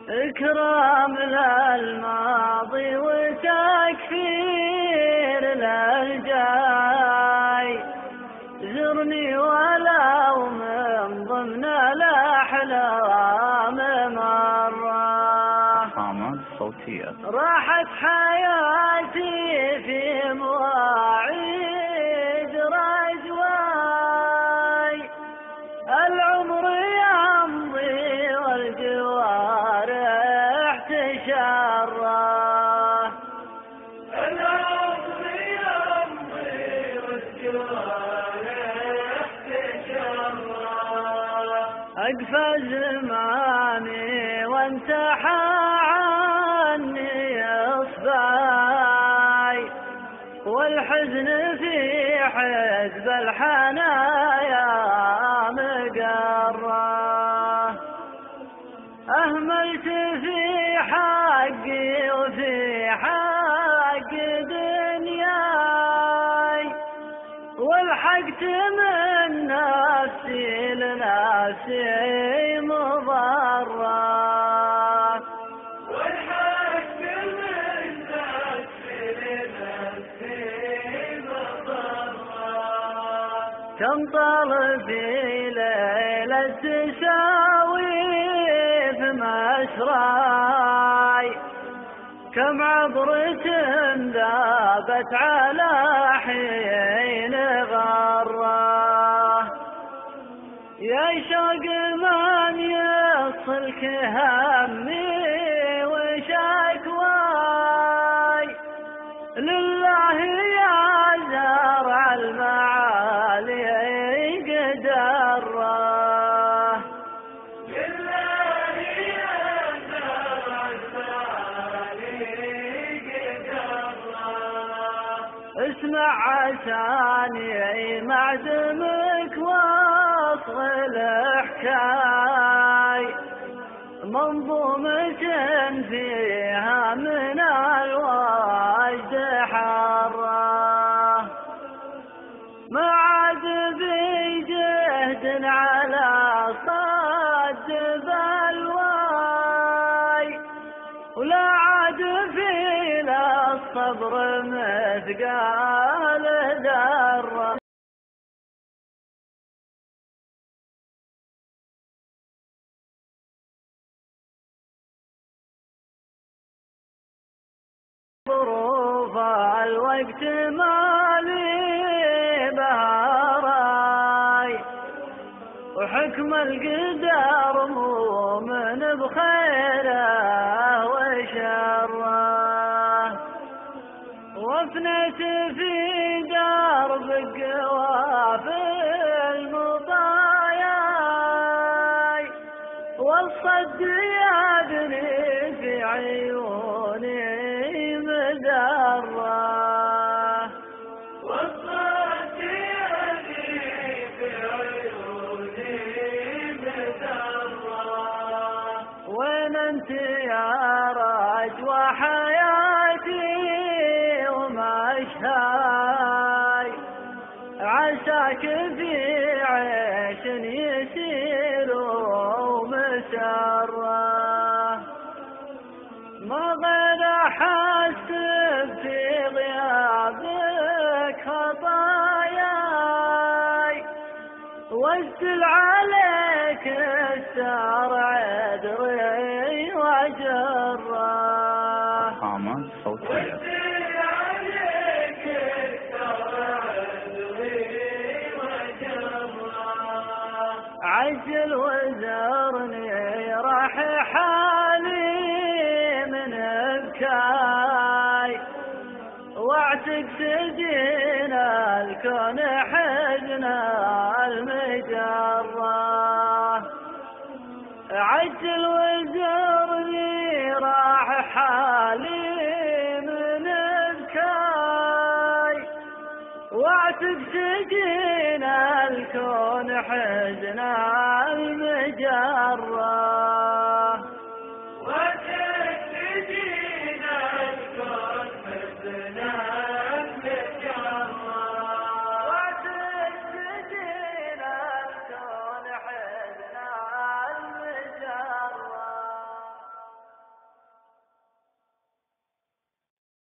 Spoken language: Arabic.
إكرام للماضي وتكفير للجاي، زرني ولو من ضمن الأحلام مرة. خامات صوتية. راحت حياتي في مواعيد رجواي، العمر يمضي والجوارح تشره، العمر يمضي والجوارح تشره. أقفى زماني وانتحى عني إصبعي، والحزن في حزب الحنايا مقره. أهملت في حقي وفي حق دنياي، والحقت من نفسي لنفسي مضرة، والحقت من نفسي لنفسي مضرة. كم طلبي ليلة تساوي في مسراي، كم عبرة ذابت على حين غره. يا شوق من يصلك همي وشكواي، لله يا زرع المعالي قدره، لله يا زرع المعالي قدره. اسمع عساني معدمك واصغ الحكاي، منظومة فيها من الوجد حره، ما عاد في جهد على صد بلواي، ولا عاد في الصبر مثقال ذره. ظروف الوقت مالي بهاراي، وحكم القدر مؤمن بخيره وشره. وافنت في درب قوافل المطاياي، والصد يبني في عيوني مدره، والصد يبني في عيوني مدره. وين انت يا رجوى حياتي ومشهاي، عساك في عيش يسير ومسره. ما غير احسب في غيابك خطاياي، وازدل عليك السار عذري وجره. خامات صوتية. عجل وزرني راح حالي من بكاي، واعتق سجين الكون حزن المجره. عجل وزرني راح حالي من بكاي، واعتق سجين الكون حزن المجره.